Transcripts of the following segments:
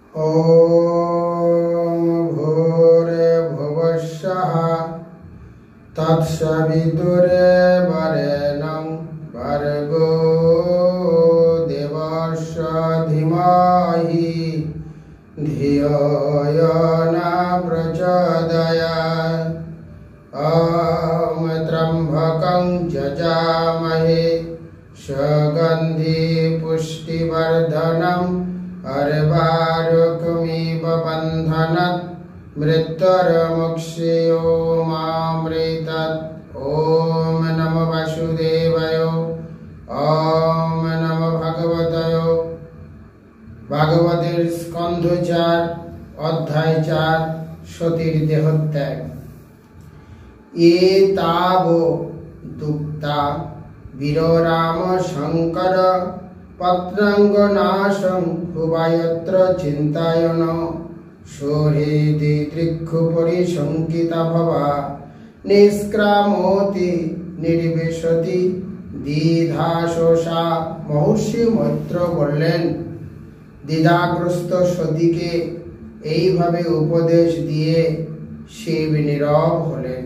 ॐ भूर्भुवस्सुः तत्सवितुर्वरेण्यं भर्गो देवस्य धीमहि धियो यो न प्रचोदयात्। ॐ त्र्यम्बकं यजामहे सुगन्धिं पुष्टिवर्धनम् अर्वारुकमिव बन्धनात् मृत्युर्मुक्षयोमामृतात्। ॐ नमो वासुदेवाय। ॐ नमो भगवते भागवतेर स्कन्ध 4 अध्याय 4 सतीर देहत्याग। एतावो दुक्ता वीरो राम शंकर पत्रांगनाशं हुवायत्र चिंतायन सोहृदि दृक्षुपरिशंकिता भवा निष्क्रामोति निर्विशति দ্বিধাশোষা। মহর্ষি মৈত্র বললেন, দ্বিধাগ্রস্ত সতীকে এইভাবে উপদেশ দিয়ে শিব নীরব হলেন।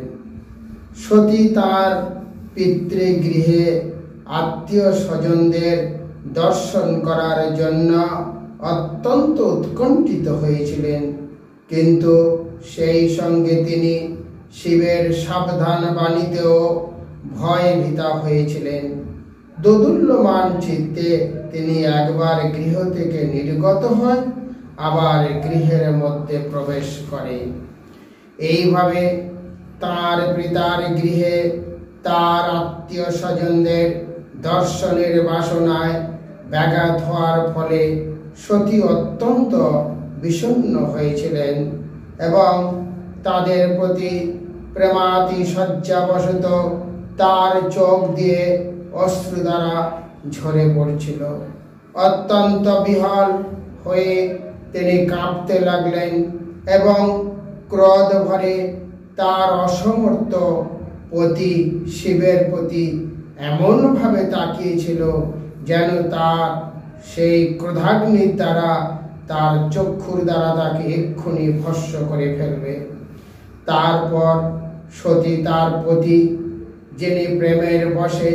সতী তার পিতৃগৃহে আত্মীয় স্বজনদের দর্শন করার জন্য অত্যন্ত উৎকণ্ঠিত হয়েছিলেন, কিন্তু সেই সঙ্গে তিনি শিবের সাবধান বাণীতেও ভয়ভীতা হয়েছিলেন। দোদুল্যমান চিত্তে তিনি একবার গৃহ থেকে নির্গত হয়, আবার গৃহের মধ্যে প্রবেশ করে। এইভাবে তার পিতার গৃহে তার আত্মীয় স্বজনদের দর্শনের বাসনায় ব্যাঘাত হওয়ার ফলে সতী অত্যন্ত বিষণ্ণ হয়েছিলেন এবং তাদের প্রতি প্রেমাতিশয্যাবশত তার চোখ দিয়ে অশ্রু দ্বারা ঝরে পড়ছিল। অত্যন্ত বিহ্বল হয়ে তিনি কাঁপতে লাগলেন এবং ক্রোধ ভরে তার অসমর্থ পতি শিবের প্রতি এমনভাবে তাকিয়েছিল যেন তার সেই ক্রোধাগ্নির দ্বারা তার চক্ষুর দ্বারা তাকে এক্ষুনি ভস্ম করে ফেলবে। তারপর সতী তার পতি, যিনি প্রেমের বশে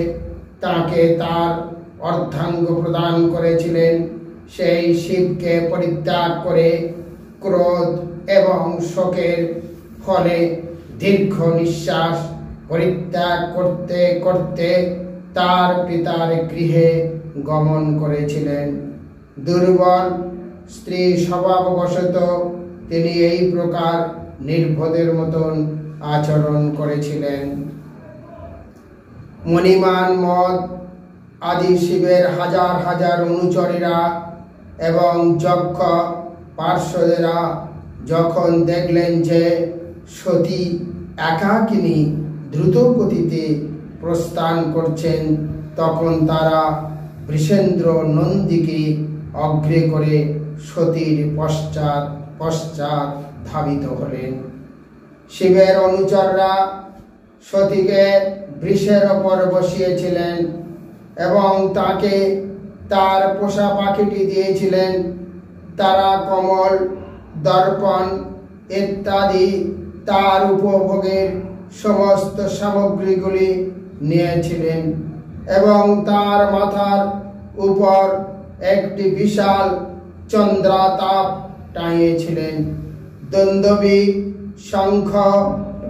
তাকে তার অর্ধাঙ্গ প্রদান করেছিলেন, সেই শিবকে পরিত্যাগ করে ক্রোধ এবং শোকের ফলে দীর্ঘ নিঃশ্বাস পরিত্যাগ করতে করতে তার পিতার গৃহে গমন করেছিলেন। দুর্বল স্ত্রী স্বভাববশত তিনি এই প্রকার নির্বোধের মতন আচরণ করেছিলেন। মণিমান মদ আদি শিবের হাজার হাজার অনুচরীরা এবং যক্ষ পার্শ্বদেরা যখন দেখলেন যে সতী একাকিনী দ্রুত গতিতে প্রস্থান করছেন, তখন তারা বৃষেন্দ্র নন্দীকে অগ্রে করে সতীর পশ্চাৎ পশ্চাৎ ধাবিত হলেন। শিবের অনুচররা সতীকে বৃষের ওপর বসিয়েছিলেন এবং তাকে তার পোষা পাখিটি দিয়েছিলেন। তারা কমল, দর্পণ ইত্যাদি তার উপভোগের সমস্ত সামগ্রীগুলি নিয়েছিলেন এবং তার মাথার উপর একটি বিশাল চন্দ্রাতাপ টাঙিয়েছিলেন। দন্দবী, শঙ্খ,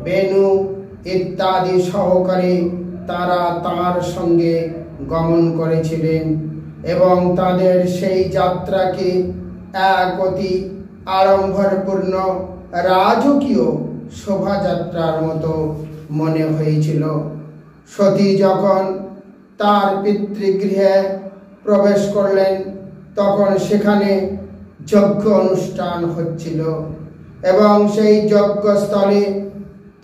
বেণু ইত্যাদি সহকারে তারা তার সঙ্গে গমন করেছিলেন এবং তাদের সেই যাত্রাকে এক অতি আড়ম্বরপূর্ণ রাজকীয় শোভাযাত্রার মতো মনে হয়েছিল। সতী যখন তার পিতৃগৃহে প্রবেশ করলেন, তখন সেখানে যজ্ঞ অনুষ্ঠান হচ্ছিল এবং সেই যজ্ঞস্থলে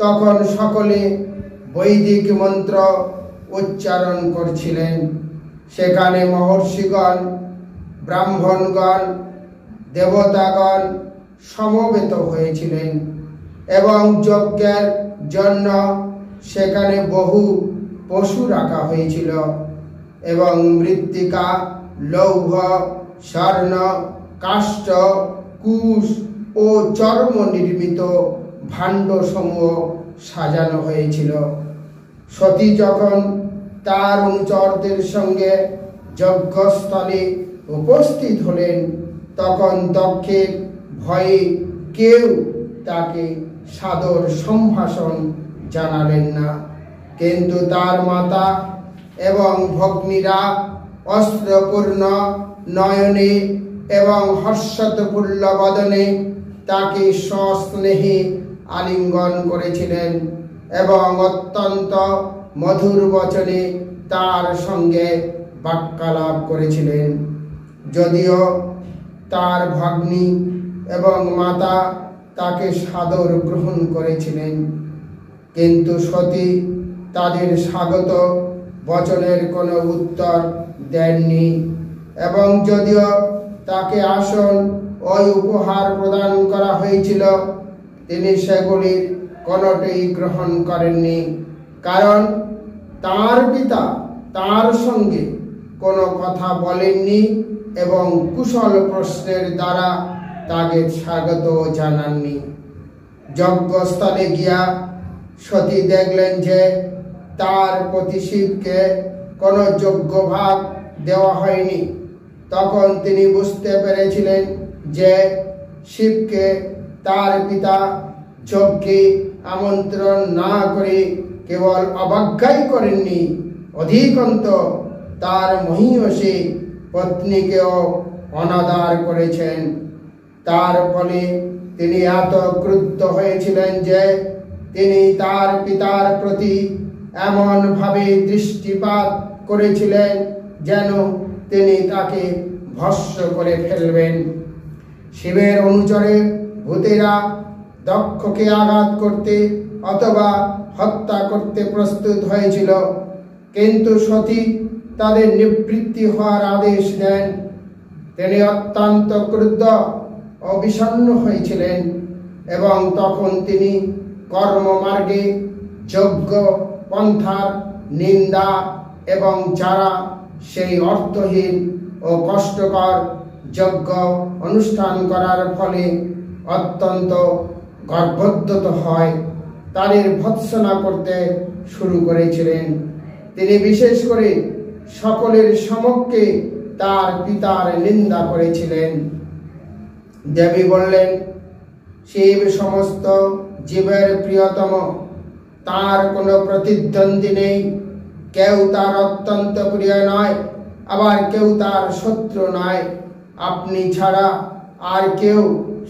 তখন সকলে বৈদিক মন্ত্র উচ্চারণ করছিলেন। সেখানে মহর্ষিগণ, ব্রাহ্মণগণ, দেবতাগণ সমবেত হয়েছিলেন এবং যজ্ঞের জন্য সেখানে বহু পশু রাখা হয়েছিল এবং মৃত্তিকা, লৌহ, স্বর্ণ, কাষ্ঠ, কুশ ও চর্ম নির্মিত ভাণ্ডসমূহ সাজানো হয়েছিল। সতী যখন তার অনুচরদের সঙ্গে যজ্ঞস্থলে উপস্থিত হলেন, তখন দক্ষের ভয়ে কেউ তাকে সাদর সম্ভাষণ জানালেন না। কিন্তু তার মাতা এবং ভগ্নীরা অস্ত্রপূর্ণ নয়নে এবং হর্ষোৎফুল্ল বদনে তাকে সস্নেহে আলিঙ্গন করেছিলেন এবং অত্যন্ত মধুর বচনে তার সঙ্গে বাক্যালাপ করেছিলেন। যদিও তার ভগ্নী এবং মাতা তাকে সাদর গ্রহণ করেছিলেন, কিন্তু সতী তাদের স্বাগত বচনের কোনো উত্তর দেননি এবং যদিও তাকে আসন ও উপহার প্রদান করা হয়েছিল, তিনি সেগুলির কোনোটিই গ্রহণ করেননি, কারণ তার পিতা তার সঙ্গে কোনো কথা বলেননি এবং কুশল প্রশ্নের দ্বারা তাকে স্বাগত জানাননি। যজ্ঞস্থলে গিয়া সতী দেখলেন যে তার প্রতি শিবকে কোনো যজ্ঞভাগ দেওয়া হয়নি। তখন তিনি বুঝতে পেরেছিলেন যে শিবকে তার পিতা যজ্ঞে আমন্ত্রণ না করে কেবল অবজ্ঞাই করেননি, অধিকন্ত তার মহীয়সী পত্নীকেও অনাদর করেছেন। তার ফলে তিনি এত ক্রুদ্ধ হয়েছিলেন যে তিনি তার পিতার প্রতি এমন ভাবে দৃষ্টিপাত করেছিলেন যেন তিনি তাকে ভস্ম করে ফেলবেন। শিবের অনুচরে ভূতেরা দক্ষকে আঘাত করতে অথবা হত্যা করতে প্রস্তুত হয়েছিল, কিন্তু সতী তাদের নিবৃত্তি হওয়ার আদেশ দেন। তিনি অত্যন্ত ক্রুদ্ধ ও বিষণ্ণ হয়েছিলেন এবং তখন তিনি কর্মমার্গে যজ্ঞ পন্থার নিন্দা এবং যারা সেই অর্থহীন ও কষ্টকর যজ্ঞ অনুষ্ঠান করার ফলে অত্যন্ত গর্ভোদ্যত হয়, তাদের ভৎসনা করতে শুরু করেছিলেন। তিনি বিশেষ করে সকলের সমক্ষে তার পিতার নিন্দা করেছিলেন। দেবী বললেন, শিব সমস্ত জীবের প্রিয়তম, তার কোনো প্রতিদ্বন্দ্বী নেই। কেউ তার অত্যন্ত প্রিয় নয়, আবার কেউ তার শত্রু নয়। আপনি ছাড়া আর কেউ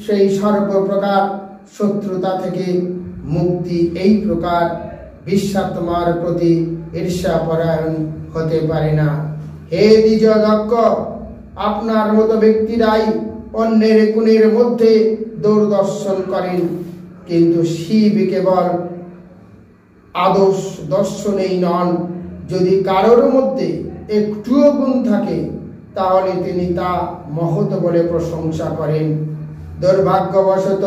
সেই সর্বপ্রকার শত্রুতা থেকে মুক্তি এই প্রকার বিশ্বাত্মার প্রতি ঈর্ষাপরায়ণ হতে পারে না। হে দ্বিজ দক্ষ, আপনার মতো ব্যক্তিরাই অন্যের গুণের মধ্যে দূরদর্শন করেন, কিন্তু শিব কেবল আদর্শ দর্শনেই নন। যদি কারোর মধ্যে একটুও গুণ থাকে তাহলে তিনি তা মহৎ বলে প্রশংসা করেন। দুর্ভাগ্যবশত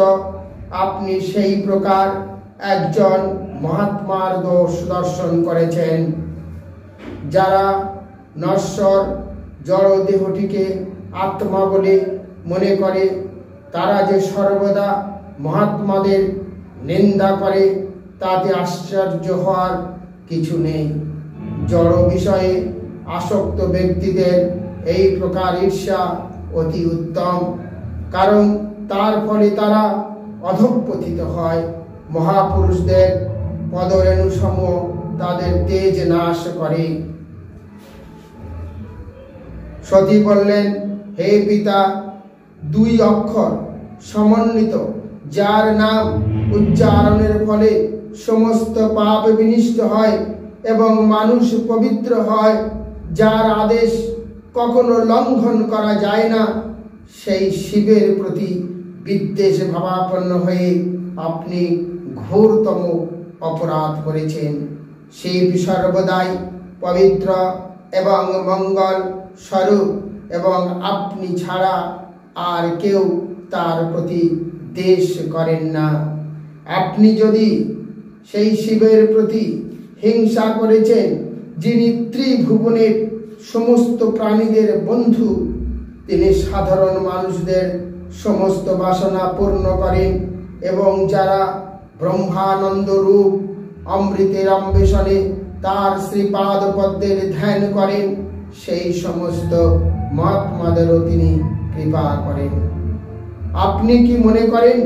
আপনি সেই প্রকার একজন মহাত্মার দোষ দর্শন করেছেন, যারা নশ্বর জড় দেহটিকে আত্মা বলে মনে করে। তারা যে সর্বদা মহাত্মাদের নিন্দা করে তাতে আশ্চর্য হওয়ার কিছু নেই। জড় বিষয়ে আসক্ত ব্যক্তিদের এই প্রকার ঈর্ষা অতি উত্তম, কারণ তার ফলে তারা অধঃপতিত হয়। মহাপুরুষদের পদরেণুসমূহ তাদের তেজ নাশ করে। সতী বললেন, হে পিতা, দুই অক্ষর সমন্বিত যার নাম উচ্চারণের ফলে সমস্ত পাপ বিনষ্ট হয় এবং মানুষ পবিত্র হয়, যার আদেশ কখনো লঙ্ঘন করা যায় না, সেই শিবের প্রতি বিদ্বেষ ভাবাপন্ন হয়ে আপনি ঘোরতম অপরাধ করেছেন। শিব সর্বদাই পবিত্র এবং মঙ্গল স্বরূপ এবং আপনি ছাড়া আর কেউ তার প্রতি দ্বেষ করেন না। আপনি যদি সেই শিবের প্রতি হিংসা করেছেন, যিনি ত্রিভুবনের সমস্ত প্রাণীদের বন্ধু, তিনি সাধারণ মানুষদের সমস্ত বাসনা পূর্ণ করেন এবং যারা ব্রহ্মানন্দ রূপ অমৃতের অন্বেষণে তার শ্রীপাদ পদ্মের ধ্যান করেন, সেই সমস্ত মহাত্মাদেরও তিনি কৃপা করেন। আপনি কি মনে করেন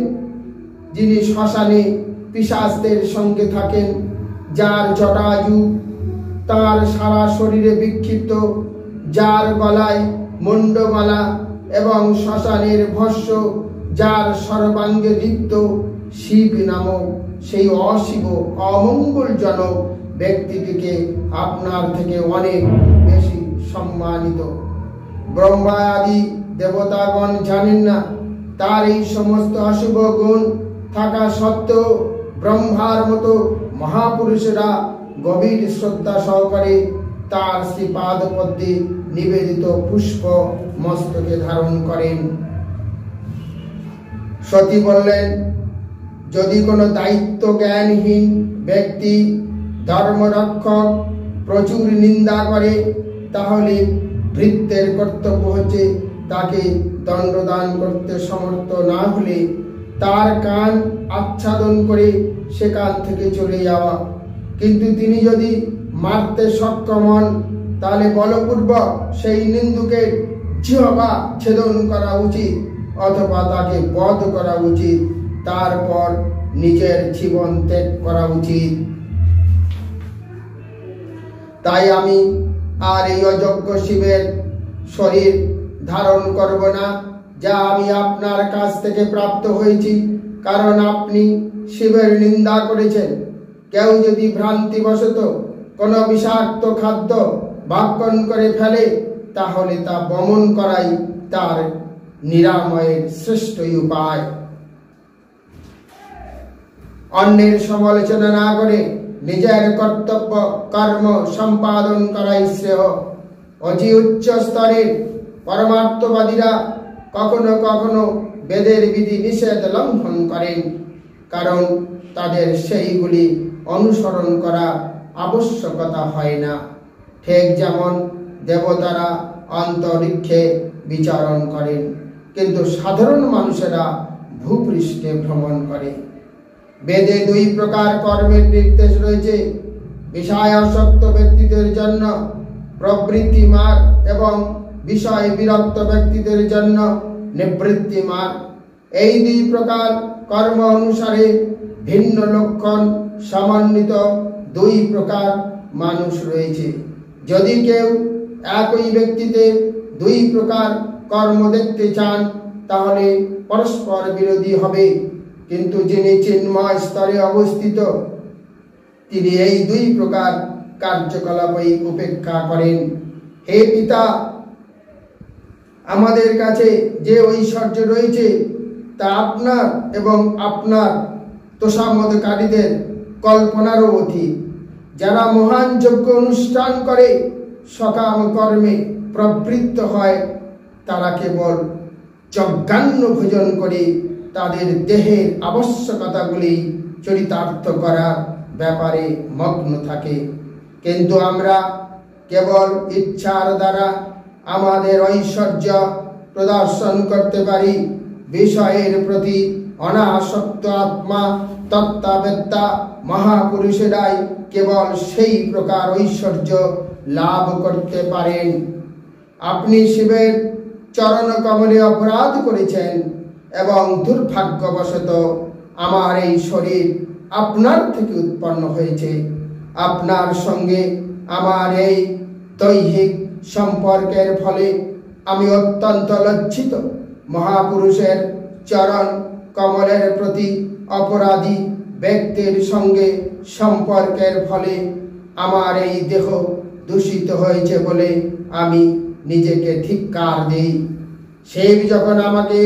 যিনি শ্মশানে পিশাচদের সঙ্গে থাকেন, যার জটাজু তার সারা শরীরে বিক্ষিপ্ত, যার গলায় মুন্ডমালা এবং শ্মশানের ভস্য, যার সর্বাঙ্গে লিপ্ত শিব নামক সেই অশিব অমঙ্গলজনক ব্যক্তিটিকে আপনার থেকে অনেক বেশি সম্মানিত ব্রহ্মা আদি দেবতাগণ জানেন না। তার এই সমস্ত অশুভ গুণ থাকা সত্ত্বেও ব্রহ্মার মতো মহাপুরুষেরা গভীর শ্রদ্ধা সহকারে তার শ্রীপাদ পদ্মে নিবেদিত পুষ্প মস্তকে ধারণ করেন। সতী বললেন, যদি কোনো দায়িত্ব জ্ঞানহীন ব্যক্তি ধর্মরক্ষক প্রচুর নিন্দা করে, তাহলে ভৃত্যের কর্তব্য হচ্ছে তাকে দণ্ডদান করতে সমর্থ না হলে তার কান আচ্ছাদন করে সেখান থেকে চলে যাওয়া। কিন্তু তিনি যদি মারতে সক্ষম হন, তাহলে বলপূর্বক সেই নিন্দুকের জিহ্বা ছেদন করা উচিত অথবা তাকে বধ করা উচিত, তারপর নিজের জীবন ত্যাগ করা উচিত। তাই আমি আর এই অযোগ্য শিবের শরীর ধারণ করব না, যা আমি আপনার কাছ থেকে প্রাপ্ত হয়েছি, কারণ আপনি শিবের নিন্দা করেছেন। কেউ যদি ভ্রান্তিবশত কোনো বিষাক্ত খাদ্য ভক্ষণ করে ফেলে, তাহলে তা বমন করাই তার নিরাময়ের শ্রেষ্ঠ উপায়। অন্যের সমালোচনা না করে নিজের কর্তব্য কর্ম সম্পাদন করাই শ্রেয়। অতি উচ্চ স্তরের পরমার্থবাদীরা কখনো কখনো বেদের বিধি নিষেধ লঙ্ঘন করেন, কারণ তাদের সেইগুলি অনুসরণ করা আবশ্যকতা হয় না। ঠিক যেমন দেবতারা অন্তরিক্ষে বিচরণ করেন, কিন্তু সাধারণ মানুষেরা ভূপৃষ্ঠে ভ্রমণ করে। বেদে দুই প্রকার কর্মের নির্দেশ রয়েছে, বিষয়াসক্ত ব্যক্তিদের জন্য প্রবৃত্তি মার্গ এবং বিষয় বিরক্ত ব্যক্তিদের জন্য নিবৃত্তি মার্গ। এই দুই প্রকার কর্ম অনুসারে ভিন্ন লক্ষণ সমন্বিত দুই প্রকার মানুষ রয়েছে। যদি কেউ একই ব্যক্তিতে দুই প্রকার কর্ম দেখতে চান, তাহলে পরস্পর বিরোধী হবে। কিন্তু যিনি চিন্ময় স্তরে অবস্থিত, তিনি এই দুই প্রকার কার্যকলাপই উপেক্ষা করেন। হে পিতা, আমাদের কাছে যে ঐশ্বর্য রয়েছে তা আপনার এবং আপনার তোষামোদকারীদের কল্পনারও অতীত। যারা মহান যজ্ঞ অনুষ্ঠান করে সকাম কর্মে প্রবৃত্ত হয়, তারা কেবল যজ্ঞান্ন ভোজন করে তাদের দেহের আবশ্যকতাগুলি চরিতার্থ করার ব্যাপারে মগ্ন থাকে। কিন্তু আমরা কেবল ইচ্ছার দ্বারা আমাদের ঐশ্বর্য প্রদর্শন করতে পারি। বিষয়ের প্রতি অনাসক্ত আত্মা তত্ত্ববেত্তা মহাপুরুষেরাই কেবল সেই প্রকার ঐশ্বর্য লাভ করতে পারেন। আপনি শিবের চরণ কমলে অপরাধ করেছেন এবং দুর্ভাগ্যবশত আমার এই শরীর আপনার থেকে উৎপন্ন হয়েছে। আপনার সঙ্গে আমার এই দৈহিক সম্পর্কের ফলে আমি অত্যন্ত লজ্জিত। মহাপুরুষের চরণ কমলের প্রতি অপরাধী ব্যক্তির সঙ্গে সম্পর্কের ফলে আমার এই দেহ দূষিত হয়েছে বলে আমি নিজেকে ধিক্কার দিই। শিব যখন আমাকে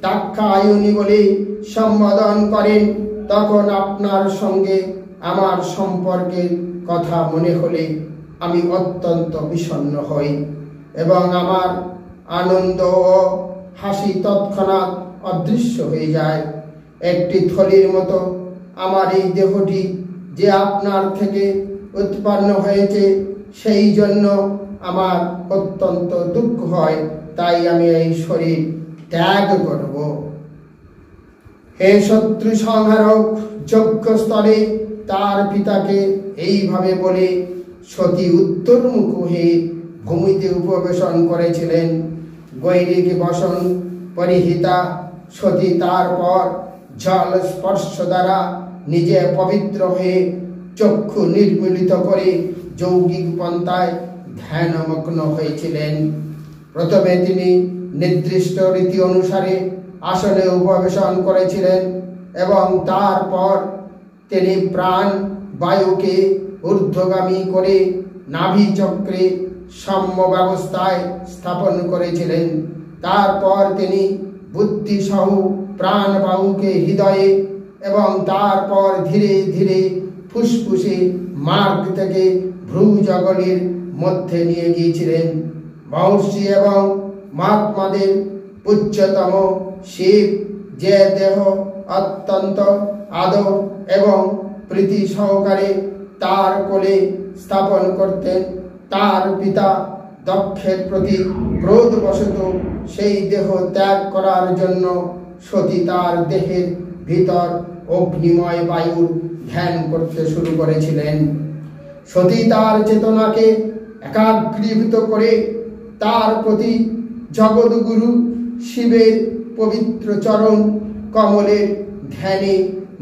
দাক্ষায়ণী বলে সম্বোধন করেন, তখন আপনার সঙ্গে আমার সম্পর্কের কথা মনে হলে আমি অত্যন্ত বিষণ্ণ হই এবং আমার আনন্দ ও হাসি তৎক্ষণাৎ অদৃশ্য হয়ে যায়। একটি থলির মতো আমার এই দেহটি যে আপনার থেকে উৎপন্ন হয়েছে, সেই জন্য আমার অত্যন্ত দুঃখ হয়। তাই আমি এই শরীর ত্যাগ করব। হে শত্রু সংহারক, যজ্ঞস্থলে তার পিতাকে এইভাবে বলে সতী উত্তরমুখ হয়ে ভূমিতে উপবেশন করেছিলেন। গৈরিক বসন পরিহিতা সতী তারপর জল স্পর্শ দ্বারা নিজে পবিত্র হয়ে চক্ষু নির্মলিত করে যৌগিক পন্থায় ধ্যানমগ্ন হয়েছিলেন। প্রথমে তিনি নির্দিষ্ট রীতি অনুসারে আসনে উপবেশন করেছিলেন এবং তারপর তিনি প্রাণ বায়ুকে ঊর্ধ্বগামী করে নাভি চক্রে সাম্য ব্যবস্থায় স্থাপন করেছিলেন। তারপর তিনি বুদ্ধি সহ প্রাণ বায়ুকে হৃদয়ে এবং তারপর ধীরে ধীরে ফুসফুসে মার্গ থেকে ভ্রুজগলের মধ্যে নিয়ে গিয়েছিলেন। মহর্ষি এবং মহাত্মাদের উচ্চতম শিব যে দেহ অত্যন্ত আদর এবং প্রীতি সহকারে তার কোলে স্থাপন করতেন, তার পিতা দক্ষের প্রতি ক্রোধবশত সেই দেহ ত্যাগ করার জন্য সতী তার দেহের ভিতর অগ্নিময় বায়ুর ধ্যান করতে শুরু করেছিলেন। সতী তার চেতনাকে একাগ্রীভূত করে তার প্রতি জগৎগুরু শিবের পবিত্র চরণ কমলের ধ্যানে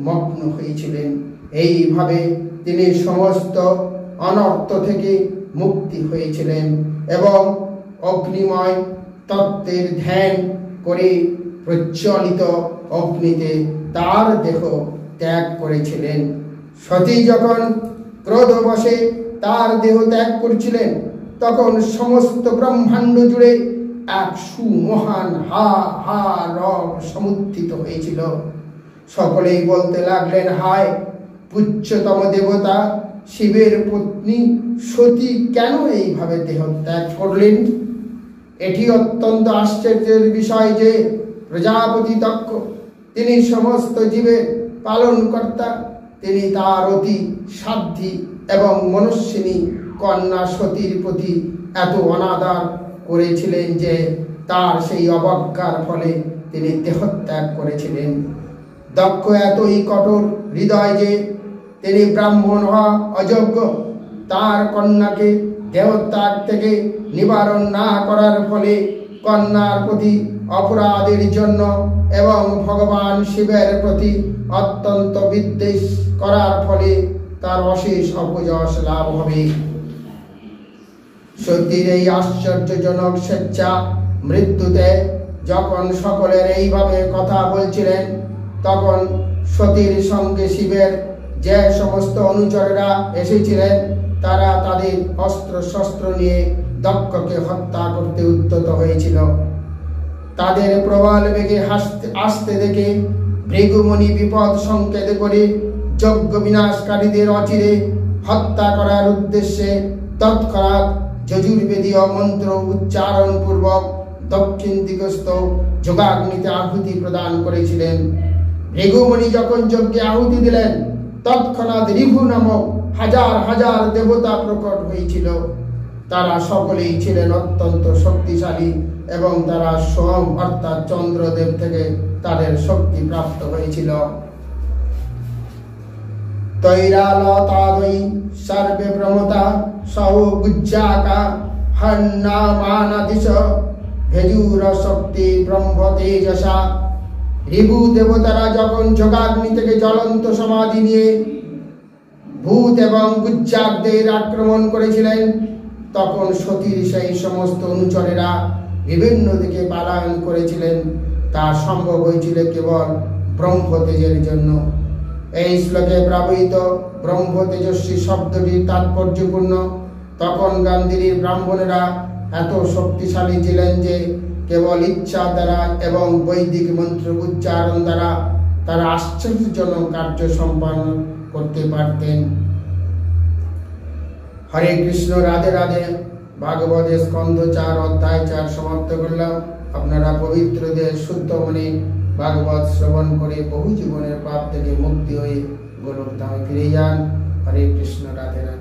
মগ্ন হয়েছিলেন। এইভাবে তিনি সমস্ত অনর্থ থেকে মুক্তি হয়েছিলেন এবং অগ্নিময় তত্ত্বের ধ্যান করে প্রজ্বলিত অগ্নিতে তার দেহ ত্যাগ করেছিলেন। সতী যখন ক্রোধবশে তার দেহ ত্যাগ করছিলেন, তখন সমস্ত ব্রহ্মাণ্ড জুড়ে এক সুমহান হা হা রব সমুত্থিত হয়েছিল। সকলেই বলতে লাগলেন, হায় পূজ্যতম দেবতা শিবের পত্নী সতী কেন এইভাবে দেহ ত্যাগ করলেন? এটি অত্যন্ত আশ্চর্যের বিষয় যে প্রজাপতি দক্ষ, তিনি সমস্ত জীবের পালনকর্তা, তিনি তার অতি সাধ্বী এবং মনস্বিনী কন্যা সতীর প্রতি এত অনাদর করেছিলেন যে তার সেই অবজ্ঞার ফলে তিনি দেহত্যাগ করেছিলেন। দক্ষ এতই কঠোর হৃদয় যে তিনি ব্রাহ্মণ হওয়া অযোগ্য, তার কন্যাকে দেহত্যাগ থেকে নিবারণ না করার ফলে কন্যার প্রতি অপরাধের জন্য এবং ভগবান শিবের প্রতি অত্যন্ত বিদ্বেষ করার ফলে তার অশেষ অপযশ লাভ হবে। সতীর এই আশ্চর্যজনক স্বেচ্ছা মৃত্যুতে যখন সকলের এইভাবে কথা বলছিলেন, তখন সতীর সঙ্গে শিবের যে সমস্ত অনুচরেরা এসেছিলেন, তারা তাদের অস্ত্র শস্ত্র নিয়ে দক্ষকে হত্যা করতে উদ্যত হয়েছিল। তাদের প্রবল বেগে আসতে দেখে ভৃগুমুনি বিপদ সংকেত করে যজ্ঞ বিনাশকারীদের অচিরে হত্যা করার উদ্দেশ্যে তৎক্ষণাৎ যজুর্বেদীয় মন্ত্র উচ্চারণ পূর্বক দক্ষিণ দিগস্থ যোগাগ্নিতে আহুতি প্রদান করেছিলেন। ভৃগুমুনি যখন যজ্ঞে আহুতি দিলেন, তৎক্ষণাৎ রিভু নামক হাজার হাজার দেবতা প্রকট হয়েছিল। তারা সকলেই ছিলেন অত্যন্ত শক্তিশালী এবং তারা সোম অর্থাৎ চন্দ্রদেব থেকে তাদের শক্তি প্রাপ্ত হয়েছিল। তৈরালতাদৈ সর্বে ব্রহ্মতা সহ গুজ্জাকা হন্নামানাদিশ ভেজুর শক্তি ব্রহ্ম তেজসা। রিভু দেবতারা যখন যোগাগ্নি থেকে জ্বলন্ত সমাধি নিয়ে ভূত এবং গুজ্জাকদের আক্রমণ করেছিলেন, তখন সতীর সেই সমস্ত অনুচরেরা বিভিন্ন দিকে পালায়ন করেছিলেন। তা সম্ভব হয়েছিল কেবল ব্রহ্ম তেজের জন্য। এই শ্লোকে ব্যবহৃত ব্রহ্ম তেজস্বী শব্দটির তাৎপর্যপূর্ণ। তখন গান্ধীর ব্রাহ্মণেরা এত শক্তিশালী ছিলেন যে কেবল ইচ্ছা দ্বারা এবং বৈদিক মন্ত্র উচ্চারণ দ্বারা তারা আশ্চর্যজনক কার্য সম্পন্ন করতে পারতেন। হরে কৃষ্ণ, রাধে রাধে। ভাগবতের স্কন্ধ 4 অধ্যায় 4 সমাপ্ত করলাম। আপনারা পবিত্র দেহ শুদ্ধ মনে ভাগবত শ্রবণ করে বহু জীবনের পাপ থেকে মুক্তি হয়ে গোলক ধামে ফিরে যান। হরে কৃষ্ণ, রাধে রাধে।